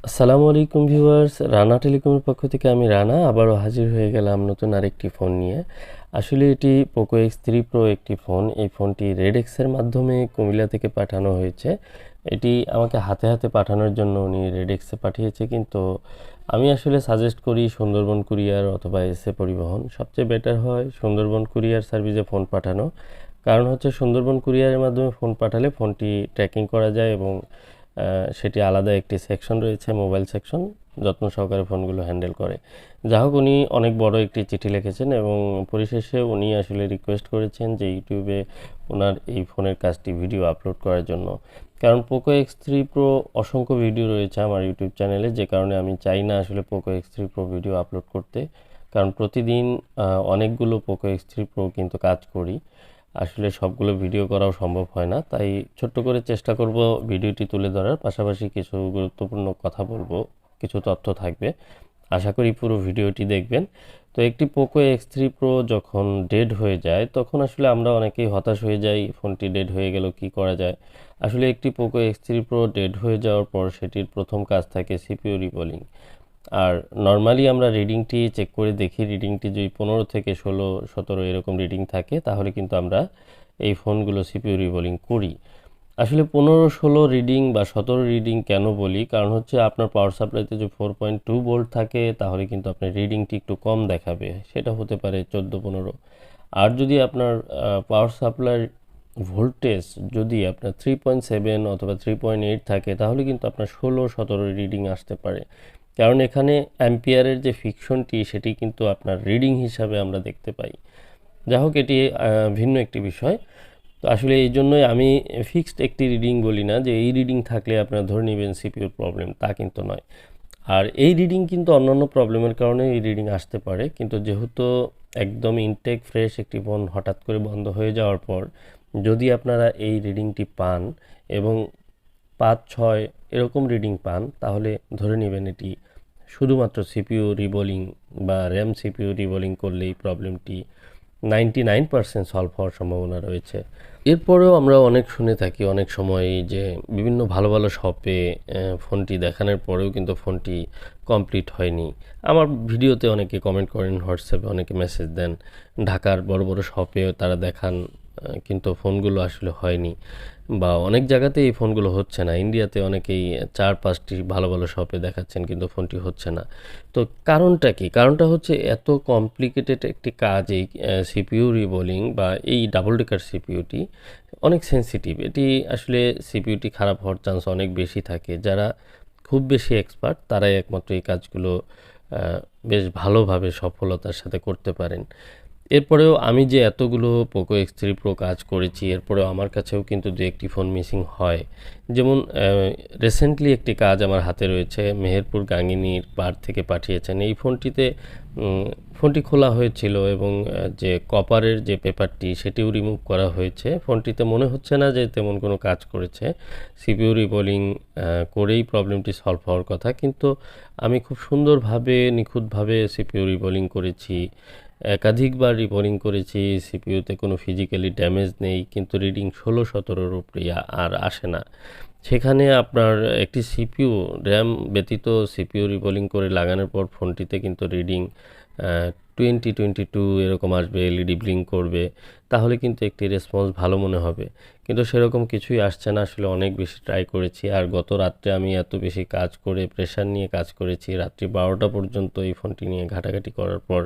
আসসালামু আলাইকুম ভিউয়ার্স, রানা টেলিকমের পক্ষ থেকে আমি রানা আবারও হাজির হয়ে গেলাম নতুন আরেকটি ফোন নিয়ে। আসলে এটি পোকো X3 প্রো একটি ফোন। এই ফোনটি রেডেক্সের মাধ্যমে কুমিল্লা থেকে পাঠানো হয়েছে। এটি আমাকে হাতে হাতে পাঠানোর জন্য উনি রেডেক্সে পাঠিয়েছে, কিন্তু আমি আসলে সাজেস্ট করি সুন্দরবন কুরিয়ার অথবা এসএ পরিবহন। সবচেয়ে বেটার হয় সুন্দরবন কুরিয়ার সার্ভিসে ফোন পাঠানো। কারণ হচ্ছে সুন্দরবন কুরিয়ারের মাধ্যমে ফোন পাঠালে ফোনটি ট্র্যাকিং করা যায় এবং সেটি আলাদা একটি সেকশন রয়েছে, মোবাইল সেকশন, যত্ন সহকারে ফোনগুলো হ্যান্ডেল করে। যা হোক, উনি অনেক বড় একটি চিঠি লিখেছেন এবং পরিশেষে উনি আসলে রিকোয়েস্ট করেছেন যে ইউটিউবে ওনার এই ফোনের কাজটি ভিডিও আপলোড করার জন্য। কারণ পোকো X3 প্রো অসংখ্য ভিডিও রয়েছে আমার ইউটিউব চ্যানেলে, যে কারণে আমি চাই না আসলে Poco X3 pro video upload করতে। কারণ প্রতিদিন অনেকগুলো পোকো X3 প্রো কিন্তু কাজ করি, আসলে সবগুলো ভিডিও করাও সম্ভব হয় না। তাই ছোট্ট করে চেষ্টা করব ভিডিওটি তুলে ধরার, পাশাপাশি কিছু গুরুত্বপূর্ণ কথা বলবো, কিছু তথ্য থাকবে। আশা করি পুরো ভিডিওটি দেখবেন। তো একটি পোকো X3 প্রো যখন ডেড হয়ে যায় তখন আসলে আমরা অনেকেই হতাশ হয়ে যাই, ফোনটি ডেড হয়ে গেল, কি করা যায়। আসলে একটি পোকো X3 প্রো ডেড হয়ে যাওয়ার পর সেটির প্রথম কাজ থাকে সিপিইউ রিবোলিং। আর নর্মালি আমরা রিডিংটি চেক করে দেখি, রিডিংটি যদি 15 থেকে 16, 17 এরকম রিডিং থাকে তাহলে কিন্তু আমরা এই ফোনগুলো সিপিইউ রিবোলিং করি। আসলে 15, 16 রিডিং বা 17 রিডিং কেন বলি, কারণ হচ্ছে আপনার পাওয়ার সাপ্লাইতে যে 4.2 ভোল্ট থাকে তাহলে কিন্তু আপনার রিডিংটি একটু কম দেখাবে, সেটা হতে পারে 14, 15। আর যদি আপনার পাওয়ার সাপ্লাই ভোল্টেজ যদি আপনার 3.7 অথবা 3.8 থাকে তাহলে কিন্তু আপনার 16, 17 রিডিং আসতে পারে। কারণ এখানে অ্যাম্পিয়ারের যে ফিকশনটি সেটি কিন্তু আপনার রিডিং হিসাবে আমরা দেখতে পাই। যা হোক, এটি ভিন্ন একটি বিষয়। তো আসলে এই জন্যই আমি ফিক্সড একটি রিডিং বলি না যে এই রিডিং থাকলে আপনারা ধরে নেবেন সিপিইউর প্রবলেম, তা কিন্তু নয়। আর এই রিডিং কিন্তু অন্যান্য প্রবলেমের কারণে এই রিডিং আসতে পারে, কিন্তু যেহেতু একদম ইনটেক ফ্রেশ একটি ফোন হঠাৎ করে বন্ধ হয়ে যাওয়ার পর যদি আপনারা এই রিডিংটি পান এবং 5, 6 এরকম রিডিং পান তাহলে ধরে নেবেন এটি শুধুমাত্র সিপিইউ রিবোলিং বা র্যাম সিপিইউ রিবোলিং করলেই প্রবলেমটি 99% সলভ হওয়ার সম্ভাবনা রয়েছে। এরপরেও আমরা অনেক শুনে থাকি অনেক সময় যে বিভিন্ন ভালো ভালো শপে ফোনটি দেখানোর পরেও কিন্তু ফোনটি কমপ্লিট হয়নি। আমার ভিডিওতে অনেকে কমেন্ট করেন, হোয়াটসঅ্যাপে অনেকে মেসেজ দেন, ঢাকার বড় বড় শপে তারা দেখান কিন্তু ফোনগুলো আসলে হয়নি, বা অনেক জায়গাতে এই ফোনগুলো হচ্ছে না। ইন্ডিয়াতে অনেকেই 4-5টি ভালো ভালো শপে দেখাচ্ছেন কিন্তু ফোনটি হচ্ছে না। তো কারণটা কি? কারণটা হচ্ছে এত কমপ্লিকেটেড একটি কাজ এই সিপিইউ রিবোলিং বা এই ডাবল ডেকার সিপিইউটি অনেক সেনসিটিভ। এটি আসলে সিপিইউটি খারাপ হওয়ার চান্স অনেক বেশি থাকে। যারা খুব বেশি এক্সপার্ট তারাই একমাত্র এই কাজগুলো বেশ ভালোভাবে সফলতার সাথে করতে পারেন। এরপরেও আমি যে এতগুলো পোকো X3 প্রো কাজ করেছি, এরপরেও আমার কাছেও কিন্তু দু একটি ফোন মিসিং হয়। যেমন রিসেন্টলি একটি কাজ আমার হাতে রয়েছে, মেহেরপুর গাঙ্গিনীর পাড় থেকে পাঠিয়েছেন। এই ফোনটিতে ফোনটি খোলা হয়েছিল এবং যে কপারের যে পেপারটি সেটিও রিমুভ করা হয়েছে। ফোনটিতে মনে হচ্ছে না যে তেমন কোনো কাজ করেছে। সিপিইউ রিবোলিং করেই প্রবলেমটি সলভ হওয়ার কথা, কিন্তু আমি খুব সুন্দরভাবে নিখুঁতভাবে সিপিইউ রিবোলিং করেছি, একাধিকবার রিবোলিং করেছি। সিপিইউতে কোনো ফিজিক্যালি ড্যামেজ নেই, কিন্তু রিডিং 16-17 উপরে আর আসে না। সেখানে আপনার একটি সিপিইউ র্যাম ব্যতীত সিপিইউ রিবোলিং করে লাগানোর পর ফোনটিতে কিন্তু রিডিং 20-22 এরকম আসবে, এলইডি ব্লিঙ্ক করবে, তাহলে কিন্তু একটি রেসপন্স ভালো মনে হবে। কিন্তু সেরকম কিছুই আসছে না। আসলে অনেক বেশি ট্রাই করেছি, আর গত রাত্রে আমি এত বেশি কাজ করে প্রেশার নিয়ে কাজ করেছি, রাত্রি 12টা পর্যন্ত এই ফোনটি নিয়ে ঘাটাঘাটি করার পর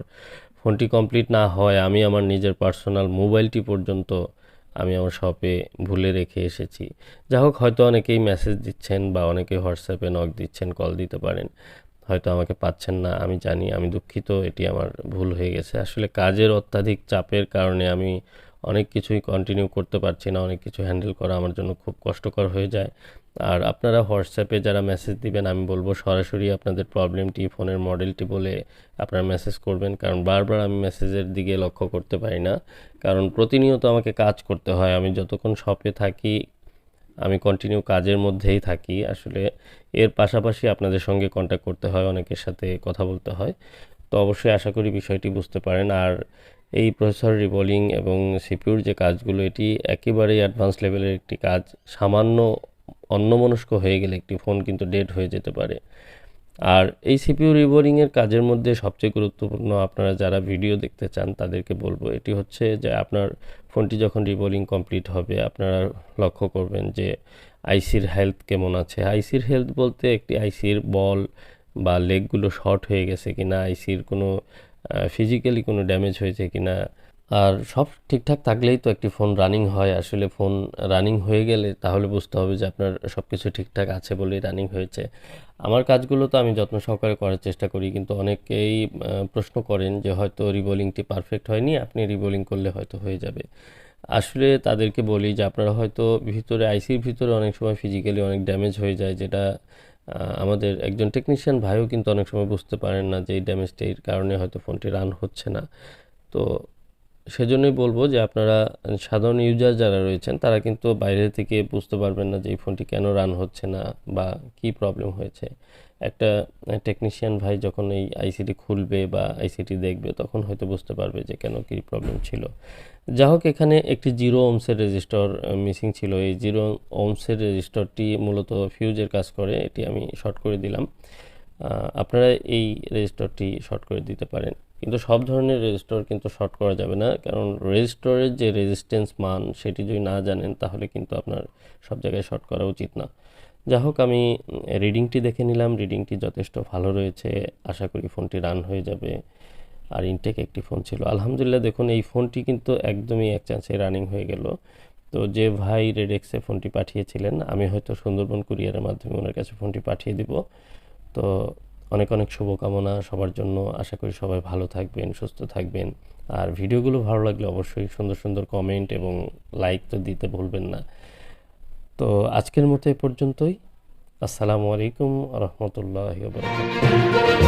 ফোনটি কমপ্লিট না হয় আমি আমার নিজের পার্সোনাল মোবাইলটি পর্যন্ত আমি আমার শপে ভুলে রেখে এসেছি। যা হোক, হয়তো অনেকেই মেসেজ দিচ্ছেন বা অনেকে হোয়াটসঅ্যাপে নক দিচ্ছেন, কল দিতে পারেন, হয়তো আমাকে পাচ্ছেন না, আমি জানি, আমি দুঃখিত, এটি আমার ভুল হয়ে গেছে। আসলে কাজের অত্যাধিক চাপের কারণে আমি অনেক কিছুই কন্টিনিউ করতে পারছি না, অনেক কিছু হ্যান্ডেল করা আমার জন্য খুব কষ্টকর হয়ে যায়। আর আপনারা হোয়াটসঅ্যাপে যারা মেসেজ দিবেন আমি বলবো সরাসরি আপনাদের প্রবলেমটি, ফোনের মডেলটি বলে আপনারা মেসেজ করবেন, কারণ বারবার আমি মেসেজের দিকে লক্ষ্য করতে পারি না। কারণ প্রতিনিয়ত আমাকে কাজ করতে হয়, আমি যতক্ষণ শপে থাকি আমি কন্টিনিউ কাজের মধ্যেই থাকি। আসলে এর পাশাপাশি আপনাদের সঙ্গে কন্ট্যাক্ট করতে হয়, অনেকের সাথে কথা বলতে হয়। তো অবশ্যই আশা করি বিষয়টি বুঝতে পারেন। আর এই প্রসেসর রিবোলিং এবং সিপিইউর যে কাজগুলো এটি একেবারেই অ্যাডভান্স লেভেলের একটি কাজ। সামান্য অন্যমনস্ক হয়ে গেলে একটি ফোন কিন্তু ডেড হয়ে যেতে পারে। আর এই সিপিইউ রিবোরিংয়ের কাজের মধ্যে সবচেয়ে গুরুত্বপূর্ণ, আপনারা যারা ভিডিও দেখতে চান তাদেরকে বলবো, এটি হচ্ছে যে আপনার ফোনটি যখন রিবোরিং কমপ্লিট হবে আপনারা লক্ষ্য করবেন যে আইসির হেলথ কেমন আছে। আইসির হেলথ বলতে একটি আইসির বল বা লেগগুলো শর্ট হয়ে গেছে কিনা, আইসির কোনো ফিজিক্যালি কোনো ড্যামেজ হয়েছে কিনা। আর সব ঠিকঠাক থাকলেই তো একটি ফোন রানিং হয়। আসলে ফোন রানিং হয়ে গেলে তাহলে বুঝতে হবে যে আপনার সব কিছু ঠিকঠাক আছে বলেই রানিং হয়েছে। আমার কাজগুলো তো আমি যত্ন সহকারে করার চেষ্টা করি, কিন্তু অনেকেই প্রশ্ন করেন যে হয়তো রিবোলিংটি পারফেক্ট হয়নি, আপনি রিবোলিং করলে হয়তো হয়ে যাবে। আসলে তাদেরকে বলি যে আপনারা হয়তো ভিতরে আইসির ভিতরে অনেক সময় ফিজিক্যালি অনেক ড্যামেজ হয়ে যায়, যেটা আমাদের একজন টেকনিশিয়ান ভাইও কিন্তু অনেক সময় বুঝতে পারেন না যে এই ড্যামেজটির কারণে হয়তো ফোনটি রান হচ্ছে না। তো সেজন্যই বলবো যে আপনারা সাধারণ ইউজার যারা রয়েছেন তারা কিন্তু বাইরে থেকে বুঝতে পারবেন না যে এই ফোনটি কেন রান হচ্ছে না বা কি প্রবলেম হয়েছে। একটা টেকনিশিয়ান ভাই যখন এই আইসিটি খুলবে বা আইসিটি দেখবে তখন হয়তো বুঝতে পারবে যে কেন কী প্রবলেম ছিল। যা হোক, এখানে একটি 0 ওহমসের রেজিস্টর মিসিং ছিল। এই 0 ওহমসের রেজিস্টরটি মূলত ফিউজের কাজ করে, এটি আমি শর্ট করে দিলাম। আপনারা এই রেজিস্টরটি শর্ট করে দিতে পারেন, কিন্তু সব ধরনের রেজিস্টর কিন্তু শর্ট করা যাবে না, কারণ রেজিস্টরের যে রেজিস্ট্যান্স মান সেটি যদি না জানেন তাহলে কিন্তু আপনার সব জায়গায় শর্ট করা উচিত না। যা হোক, আমি রিডিংটি দেখে নিলাম, রিডিংটি যথেষ্ট ভালো রয়েছে, আশা করি ফোনটি রান হয়ে যাবে। আর ইনটেক একটি ফোন ছিল, আলহামদুলিল্লাহ। দেখুন এই ফোনটি কিন্তু একদমই এক চান্সে রানিং হয়ে গেল। তো যে ভাই রেডেক্সে ফোনটি পাঠিয়েছিলেন, আমি হয়তো সুন্দরবন কুরিয়ারের মাধ্যমে ওনার কাছে ফোনটি পাঠিয়ে দিব। তো অনেক অনেক শুভকামনা সবার জন্য। আশা করি সবাই ভালো থাকবেন, সুস্থ থাকবেন। আর ভিডিওগুলো ভালো লাগলে অবশ্যই সুন্দর সুন্দর কমেন্ট এবং লাইক তো দিতে ভুলবেন না। তো আজকের মতো এ পর্যন্তই। আসসালামু আলাইকুম ওয়া রাহমাতুল্লাহি ওয়া বারাকাতুহু।